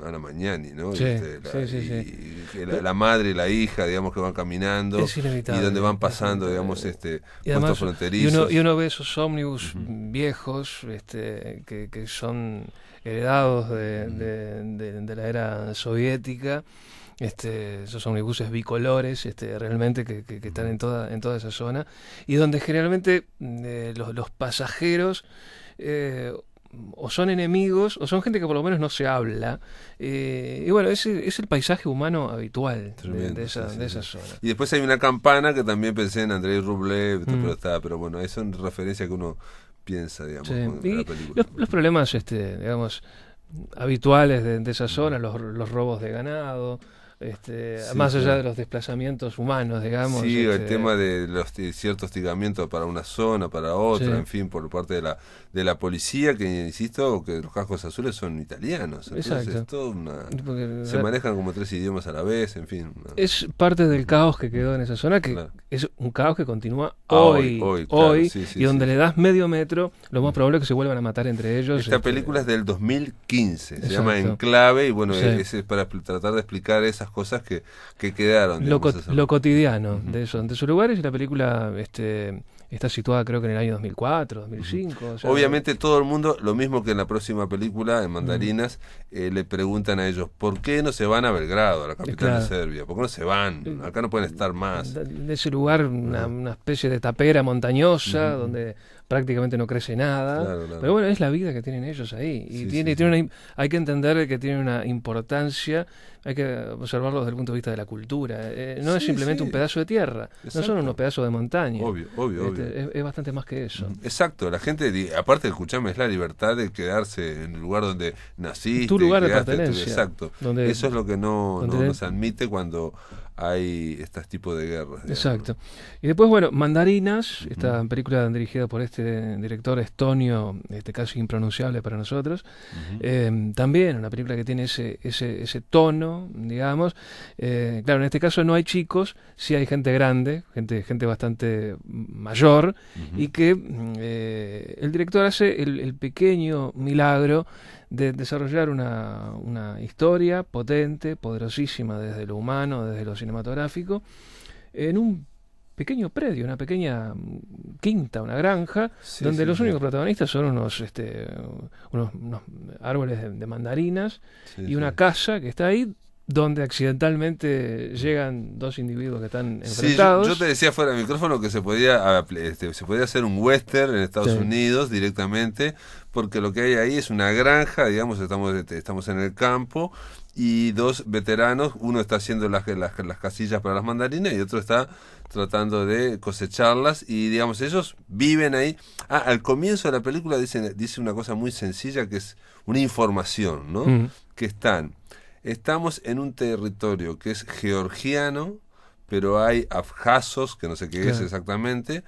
Ana Magnani, ¿no? Sí, Y que la madre y la hija, digamos, que van caminando Es inevitable, y donde van es pasando, inevitable. digamos, Y además, puestos fronterizos. y uno ve esos ómnibus viejos que son heredados de la era soviética, esos ómnibuses bicolores, realmente que están en toda esa zona, y donde generalmente los pasajeros o son enemigos o son gente que por lo menos no se habla, y bueno, es el paisaje humano habitual Tremendo, de esa sí. zona. Y después hay una campana que también pensé en Andrei Rublev, pero bueno, eso es referencia que uno piensa, digamos, Sí. con Y la película. los problemas, digamos, habituales de esa zona, los robos de ganado, más allá de los desplazamientos humanos, digamos. Sí, el tema de cierto hostigamiento para una zona, para otra, Sí. en fin, por parte de la policía, que insisto, que los cascos azules son italianos. Entonces Exacto. es todo Porque se manejan como 3 idiomas a la vez, en fin. es parte del caos que quedó en esa zona, que Claro. es un caos que continúa Hoy, claro, sí, y donde sí. le das medio metro, lo más probable es que se vuelvan a matar entre ellos. Esta película es del 2015, se llama Exacto. Enclave, y bueno, Sí. es para tratar de explicar esas cosas que quedaron. digamos, lo cotidiano de esos lugares, y la película está situada creo que en el año 2004, 2005. O sea, Obviamente todo el mundo, lo mismo que en la próxima película, en Mandarinas, le preguntan a ellos, ¿por qué no se van a Belgrado, a la capital Claro. de Serbia? ¿Por qué no se van? Acá no pueden estar más. de ese lugar, una especie de tapera montañosa donde prácticamente no crece nada, Claro. pero bueno, es la vida que tienen ellos ahí, y hay que entender que tiene una importancia, hay que observarlo desde el punto de vista de la cultura. No es Sí, simplemente sí. un pedazo de tierra, no son Exacto. unos pedazos de montaña. Obvio. Es bastante más que eso. Exacto, la gente, aparte, escuchame, es la libertad de quedarse en el lugar donde naciste. Tu lugar de quedaste, pertenencia. Exacto. Donde- Eso es lo que no donde- se admite cuando hay estos tipos de guerras. Digamos. Exacto. Y después, bueno, Mandarinas, esta película dirigida por este director estonio, casi impronunciable para nosotros. También una película que tiene ese tono, digamos. Claro, en este caso no hay chicos, sí hay gente grande, gente bastante mayor, y que el director hace el pequeño milagro de desarrollar una historia potente, poderosísima desde lo humano, desde lo cinematográfico, en un pequeño predio, una pequeña quinta, una granja, donde los únicos protagonistas son unos árboles de mandarinas y una casa que está ahí, donde accidentalmente llegan dos individuos que están enfrentados. Sí, yo te decía fuera del micrófono que se podía hacer un western en Estados Unidos directamente, porque lo que hay ahí es una granja, digamos, estamos en el campo, y dos veteranos, uno está haciendo las casillas para las mandarinas y otro está tratando de cosecharlas, y digamos, ellos viven ahí. Al comienzo de la película dice una cosa muy sencilla, que es una información, ¿no? Que estamos en un territorio que es georgiano, pero hay abjazos, que no sé qué es exactamente,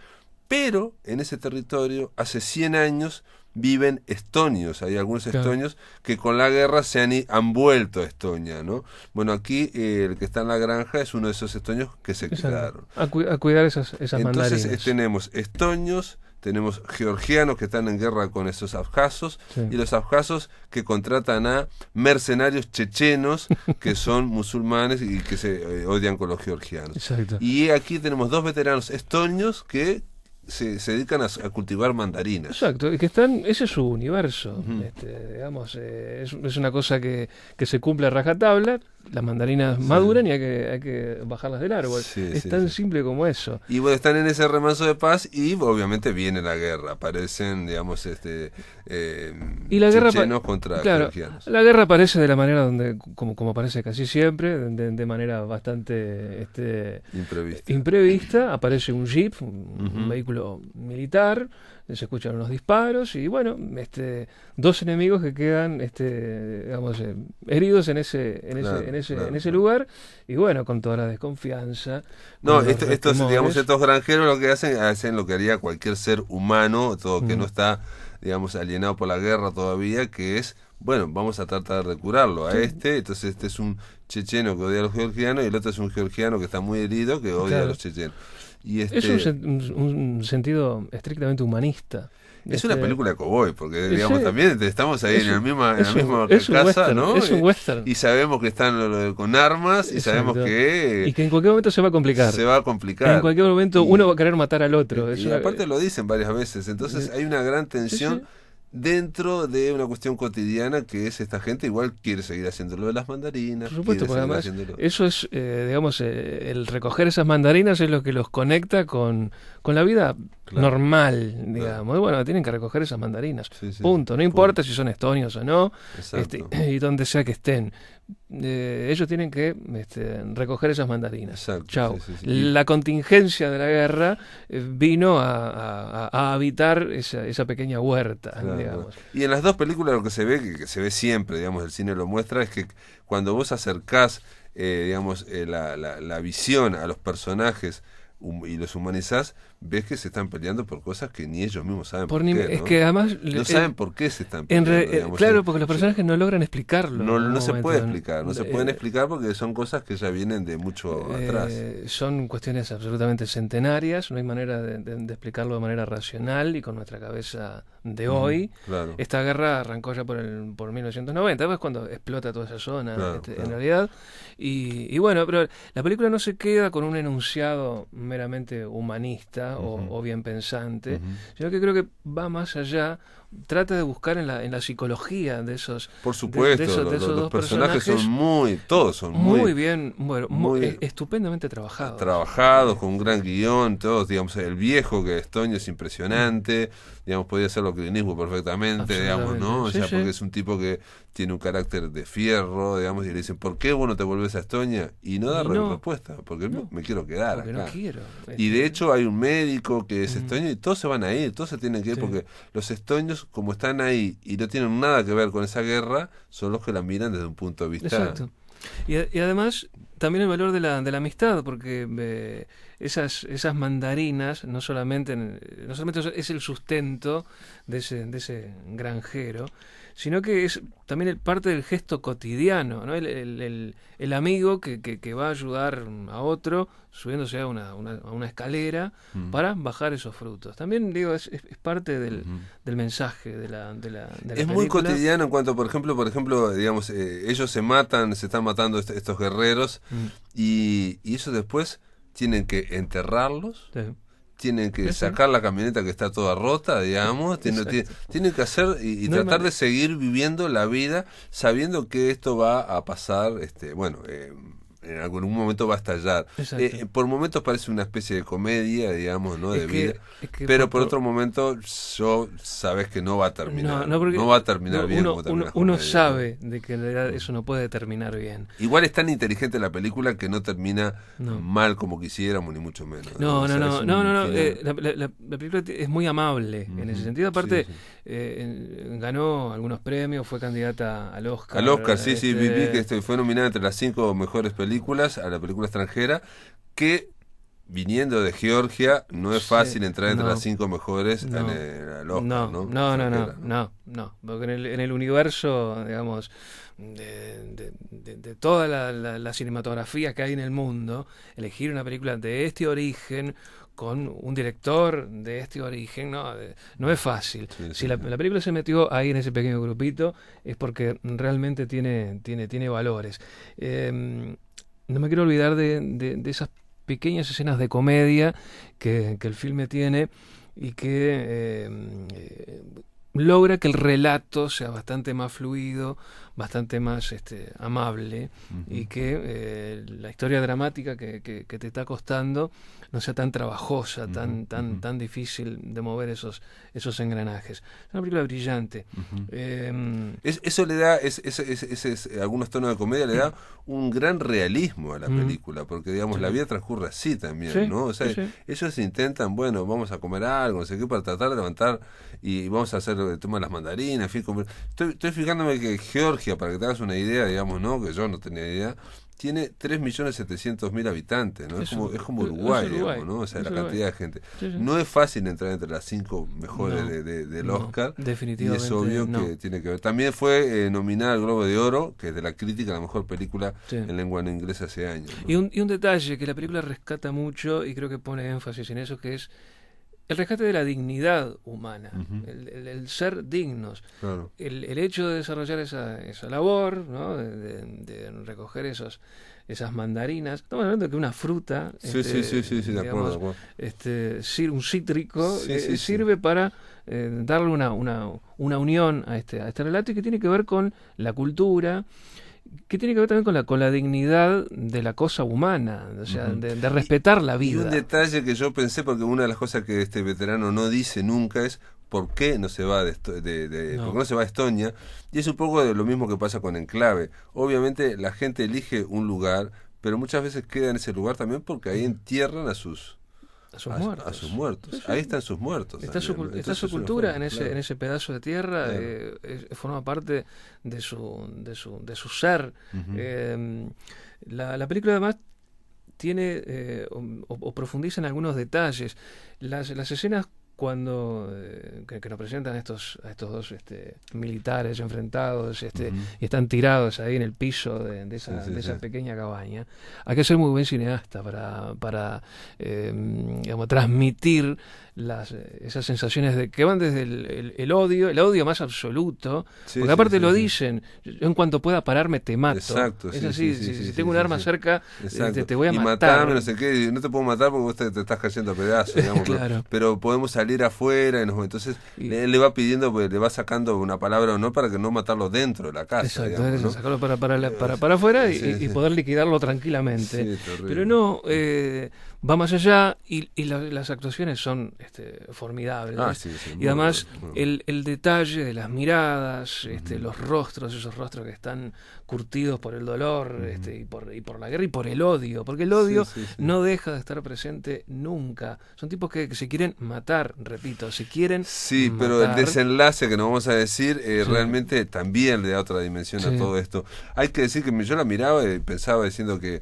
pero en ese territorio hace 100 años viven estonios, hay algunos estonios que con la guerra han vuelto a Estonia, ¿no? Bueno, aquí el que está en la granja es uno de esos estonios que se quedaron. A cuidar esas mandarinas. Entonces tenemos estonios, tenemos georgianos que están en guerra con esos abjazos, y los abjazos que contratan a mercenarios chechenos que son musulmanes y que se odian con los georgianos. Exacto. Y aquí tenemos dos veteranos estonios que se dedican a cultivar mandarinas. Exacto, y que ese es su universo. Digamos, es una cosa que se cumple a rajatabla. Las mandarinas maduran y hay que bajarlas del árbol. Es tan simple como eso. Y bueno, están en ese remanso de paz, y obviamente viene la guerra. Aparecen, digamos, y la guerra contra georgianos. La guerra aparece de la manera como aparece casi siempre, de manera bastante imprevista. Aparece un jeep, un vehículo militar, se escuchan unos disparos, y bueno, dos enemigos que quedan digamos, heridos en ese lugar, y bueno, con toda la desconfianza. Estos granjeros lo que hacen lo que haría cualquier ser humano, todo que no está, digamos, alienado por la guerra todavía, que es, bueno, vamos a tratar de curarlo a entonces este es un checheno que odia a los georgianos, y el otro es un georgiano que está muy herido, que odia a los chechenos. Y es un sentido estrictamente humanista. Es una película de cowboy, porque digamos también estamos ahí en la misma casa, western, ¿no? Es un western. Y sabemos que están con armas, y sabemos que... Y que en cualquier momento se va a complicar. En cualquier momento uno va a querer matar al otro. Y aparte lo dicen varias veces, entonces hay una gran tensión dentro de una cuestión cotidiana, que es esta gente igual quiere seguir haciendo lo de las mandarinas. Por supuesto, porque además eso es, digamos, el recoger esas mandarinas es lo que los conecta con la vida normal, digamos. Y bueno, tienen que recoger esas mandarinas. Punto. No importa si son estonios o no, y donde sea que estén. Ellos tienen que recoger esas mandarinas. Chau. La contingencia de la guerra vino a habitar esa pequeña huerta, digamos. Y en las dos películas lo que se ve, que se ve siempre, digamos, el cine lo muestra, es que cuando vos acercás digamos, la visión a los personajes y los humanizás, ves que se están peleando por cosas que ni ellos mismos saben por qué, ¿no? Es que además no saben por qué se están peleando. Claro, porque los personajes no logran explicarlo. No se puede explicar, no se pueden explicar, porque son cosas que ya vienen de mucho atrás. Son cuestiones absolutamente centenarias, no hay manera de explicarlo de manera racional y con nuestra cabeza de hoy. Claro. Esta guerra arrancó ya por 1990, es cuando explota toda esa zona, en realidad. Y bueno, pero la película no se queda con un enunciado meramente humanista o bien pensante, sino que creo que va más allá, trata de buscar en la psicología de esos, por supuesto, de esos los dos personajes son muy bien, muy estupendamente trabajados. Con un gran guión, todos, digamos, el viejo que es Toño es impresionante, digamos, podría hacerlo Clint Eastwood perfectamente, digamos, ¿no? O sea, porque es un tipo que tiene un carácter de fierro, digamos, y le dicen, ¿por qué vos no te volvés a Estonia? Y no da respuesta, porque me quiero quedar porque acá. No quiero. Y de hecho hay un médico que es estonio, y todos se van a ir, todos se tienen que ir, porque los estonios, como están ahí y no tienen nada que ver con esa guerra, son los que la miran desde un punto de vista. Exacto. Y además también el valor de la amistad, porque esas mandarinas no solamente es el sustento de ese granjero, sino que es también parte del gesto cotidiano, ¿no? El amigo que va a ayudar a otro subiéndose a una escalera para bajar esos frutos. También digo, es parte del mensaje de la es muy cotidiano en cuanto, por ejemplo, digamos, ellos se están matando estos guerreros y eso después tienen que enterrarlos. Sí. Tienen que sacar la camioneta que está toda rota, digamos, tienen que hacer y tratar de seguir viviendo la vida sabiendo que esto va a pasar, en algún momento va a estallar. Por momentos parece una especie de comedia, digamos, ¿no? De vida. Pero por otro momento, sabes que no va a terminar. No va a terminar bien. Uno sabe de que en realidad eso no puede terminar bien. Igual es tan inteligente la película que no termina mal como quisiéramos, ni mucho menos. No. La película es muy amable en ese sentido. Aparte, ganó algunos premios, fue candidata al Oscar. Al Oscar, sí, vi que fue nominada entre las 5 mejores películas a la película extranjera, que viniendo de Georgia no es fácil entrar entre las 5 mejores al Oscar, No, porque en el universo, digamos, de toda la cinematografía que hay en el mundo, elegir una película de este origen con un director de este origen no es fácil. Si la película se metió ahí en ese pequeño grupito es porque realmente tiene valores. No me quiero olvidar de esas pequeñas escenas de comedia que el filme tiene y que logra que el relato sea bastante más fluido, bastante más amable, y que la historia dramática que te está costando no sea tan trabajosa, tan difícil de mover esos engranajes. Es una película brillante. Eso le da, algunos tonos de comedia le da un gran realismo a la película, porque digamos la vida transcurre así también, ¿no? O sea, ellos intentan, bueno, vamos a comer algo, no sé qué, para tratar de levantar y vamos a hacer tomar las mandarinas, en fin, estoy fijándome que Georgia, para que te hagas una idea, digamos, ¿no? Que yo no tenía idea, tiene 3.700.000 habitantes, ¿no? Es como Uruguay, digamos, ¿no? O sea, la cantidad de gente. No es fácil entrar entre las 5 mejores del Oscar. Definitivamente. Y es obvio que tiene que ver. También fue nominada al Globo de Oro, que es de la crítica, la mejor película en lengua no inglesa hace años, ¿no? Y un detalle que la película rescata mucho, y creo que pone énfasis en eso, que es el rescate de la dignidad humana, el ser dignos, el hecho de desarrollar esa labor, ¿no? de recoger esas mandarinas. Estamos hablando de que una fruta, de acuerdo. Un cítrico, sirve para darle una unión a este relato, y que tiene que ver con la cultura, que tiene que ver también con la dignidad de la cosa humana, o sea, de respetar la vida. Y un detalle que yo pensé, porque una de las cosas que este veterano no dice nunca es por qué no se va por qué no se va a Estonia, y es un poco de lo mismo que pasa con Enclave. Obviamente la gente elige un lugar, pero muchas veces queda en ese lugar también porque ahí entierran a sus muertos. Sí. Ahí están sus muertos. Está su cultura en ese pedazo de tierra, forma parte de su ser. La película además tiene o profundiza en algunos detalles. Las escenas cuando que nos presentan a estos dos militares enfrentados y están tirados ahí en el piso de esa pequeña cabaña. Hay que ser muy buen cineasta para digamos, transmitir esas sensaciones que van desde el odio más absoluto, porque aparte lo dicen, yo en cuanto pueda pararme te mato. Exacto, es así, si tengo un arma cerca te voy a matar. Matarme, no sé qué, no te puedo matar porque vos te estás cayendo a pedazos, digamos, claro. Pero podemos salir afuera, entonces le va pidiendo, le va sacando una palabra o no para que no matarlo dentro de la casa. Exacto, digamos, ¿no? sacarlo para afuera y poder liquidarlo tranquilamente. Pero no, va más allá y las actuaciones son formidables. Y además el detalle de las miradas, los rostros, esos rostros que están curtidos por el dolor y por la guerra y por el odio, porque el odio no deja de estar presente nunca. Son tipos que se quieren matar. matar, repito, si quieren Sí, matar, pero el desenlace que nos vamos a decir Sí. realmente también le da otra dimensión a Sí. todo esto. Hay que decir que yo la miraba y pensaba diciendo que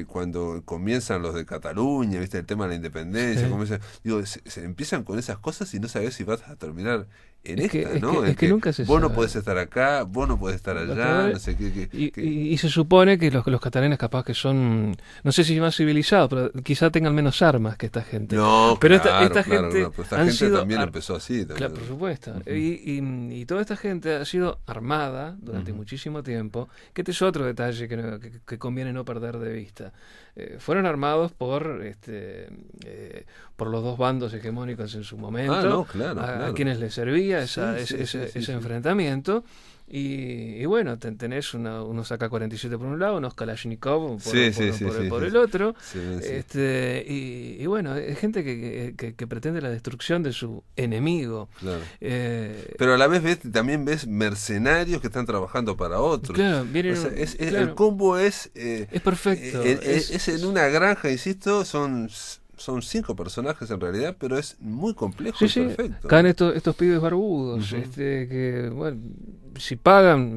cuando comienzan los de Cataluña, ¿viste? El tema de la independencia, Sí. digo, se empiezan con esas cosas y no sabes si vas a terminar en Es que- esta, es ¿no? que- es que nunca se vos no sabe. podés estar acá, vos no podés estar allá, Catalanes- no sé qué. Y se supone que los catalanes capaz que son, no sé si más civilizados, pero quizá tengan menos armas que esta gente. No, pero claro, esta claro, gente no, pero esta han gente sido también ar- empezó así. También. Claro, por supuesto. Ujú. Y toda esta gente ha sido armada durante Ujú. muchísimo tiempo, que este es otro detalle que conviene no perder de vista. Fueron armados por los dos bandos hegemónicos en su momento, Ah, no, claro, a claro. quienes les servía Sí, ese sí. enfrentamiento. Y bueno, tenés unos AK-47 por un lado, unos Kalashnikov por el otro. Sí. Y bueno, es gente que pretende la destrucción de su enemigo. Claro. Eh, Pero a la vez también ves mercenarios que están trabajando para otros. Claro, vienen, O sea, claro, el combo es perfecto. es en una granja, insisto, son 5 personajes en realidad, pero es muy complejo y Sí, perfecto. caen estos pibes barbudos, Ujú. que, bueno, si pagan,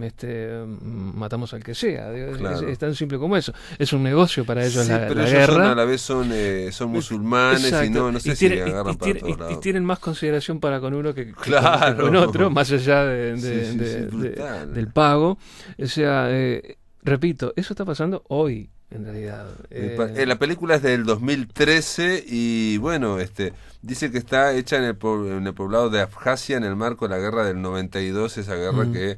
matamos al que sea. Digo, Claro. es tan simple como eso. Es un negocio para ellos Sí, pero la ellos guerra. a la vez son musulmanes Exacto. y no sé Y si tienen- agarran para todos y lados. tienen más consideración para con uno que Claro. con otro, más allá Sí, brutal. del pago. O sea, repito, eso está pasando hoy, en realidad. La película es del 2013 y bueno, dice que está hecha en el poblado de Abjasia en el marco de la guerra del 92, esa guerra que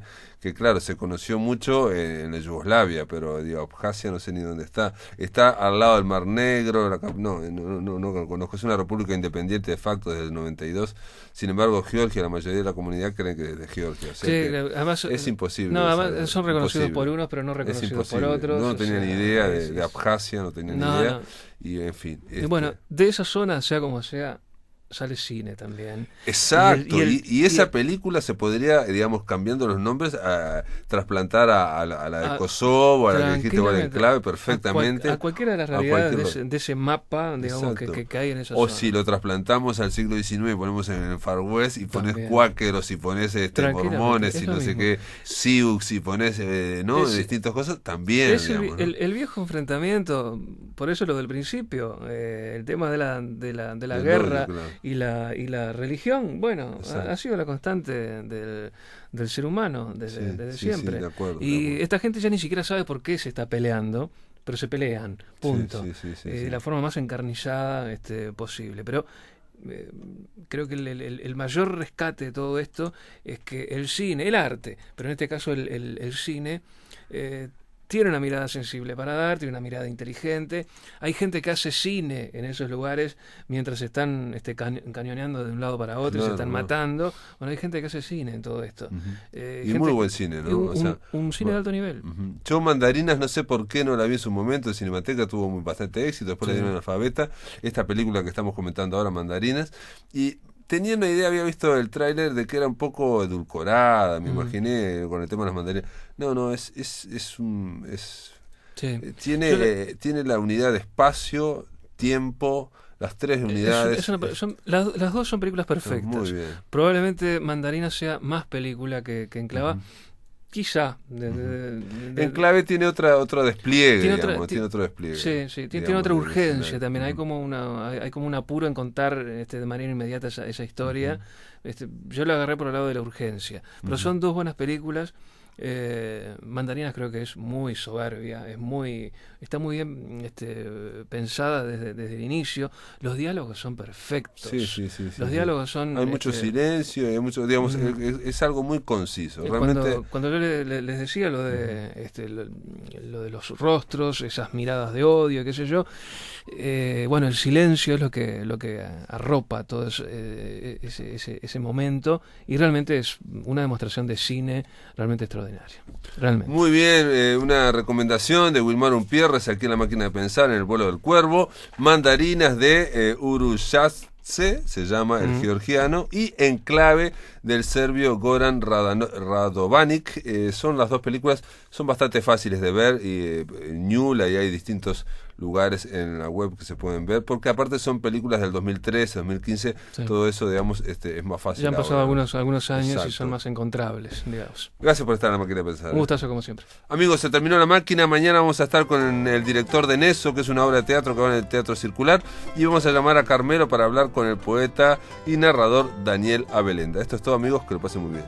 claro, se conoció mucho en la Yugoslavia, pero digo, Abjasia no sé ni dónde está. Está al lado del Mar Negro, no conozco, es una república independiente de facto desde el 92. Sin embargo, Georgia, la mayoría de la comunidad creen que es de Georgia. O sea que además, es imposible. No, además saber, son reconocidos imposible. por unos, pero no Es reconocidos por imposible. otros. No o tenía sea, ni idea es- de Abjasia, no tenía ni No, idea. no. Y en fin. Y bueno, de esa zona, sea como sea, sale cine también. Exacto, y esa y- película se podría, digamos, cambiando los nombres, a trasplantar a la de Ah, Kosovo, a la que dijiste vos, el tranquilamente. enclave, perfectamente. A cualquiera de las a realidades cualquier de ese mapa, digamos, Exacto. que hay en esa O zona. si lo trasplantamos al siglo XIX y ponemos en el Far West y pones También. cuáqueros y pones Tranquilamente, mormones es y lo no sé mismo. qué, Sioux y pones, ¿no? Es- distintas cosas, también, Es digamos, ¿no? el viejo enfrentamiento, por eso lo del principio, el tema de la Del guerra odio, claro. y la religión, bueno, Exacto. ha sido la constante del ser humano desde Sí, siempre. sí, de acuerdo, de Y acuerdo. esta gente ya ni siquiera sabe por qué se está peleando, pero se pelean, punto. Sí, De la forma más encarnizada posible. Pero creo que el mayor rescate de todo esto es que el cine, el arte, pero en este caso el cine, tiene una mirada sensible para dar, tiene una mirada inteligente. Hay gente que hace cine en esos lugares mientras están cañoneando de un lado para otro y se Claro, están claro. matando. Bueno, hay gente que hace cine en todo esto. Ujú. Y Gente- muy buen cine, ¿no? Un, O sea, un cine de alto nivel. Ujú. Yo Mandarinas no sé por qué no la vi en su momento, en Cinemateca tuvo bastante éxito, después le Sí. dieron Alfabeta, esta película que estamos comentando ahora, Mandarinas, y tenía una idea, había visto el tráiler de que era un poco edulcorada, me imaginé con el tema de las mandarinas. No, es Sí. tiene Yo le- tiene la unidad de espacio, tiempo, las 3 unidades. Las dos son películas perfectas. Muy bien. Probablemente Mandarina sea más película que Enclava. Quizá. Enclave tiene otro despliegue, Tiene otra- digamos, ti- tiene otro despliegue. Sí, tiene digamos, otra del urgencia escenario. también. Hay Ujú. hay como un apuro en contar de manera inmediata esa historia. Yo la agarré por el lado de la urgencia. Pero son dos buenas películas. Mandarinas creo que es muy soberbia, está muy bien pensada desde el inicio. Los diálogos son perfectos. Sí. Los diálogos son... Hay mucho silencio, hay mucho, digamos, es algo muy conciso. Realmente, Cuando yo les decía lo de lo de los rostros, esas miradas de odio, qué sé yo, bueno, el silencio es lo que arropa todo ese momento, y realmente es una demostración de cine realmente extraordinaria. Realmente. muy bien, una recomendación de Wilmar Umpierres aquí en La Máquina de Pensar, en El Vuelo del Cuervo. Mandarinas de Urushask C se llama El Georgiano, y Enclave del serbio Goran Radovanic. Son las dos películas, son bastante fáciles de ver, y en Ñuble y hay distintos lugares en la web que se pueden ver, porque aparte son películas del 2013, 2015, Sí. todo eso, digamos, es más fácil. Ya han pasado ahora. algunos años Exacto. y son más encontrables, digamos. Gracias por estar en La Máquina de Pensar. Un gustazo como siempre. Amigos, se terminó La Máquina. Mañana vamos a estar con el director de Neso, que es una obra de teatro que va en el Teatro Circular, y vamos a llamar a Carmelo para hablar con el poeta y narrador Daniel Abelenda. Esto es todo, amigos, que lo pasen muy bien.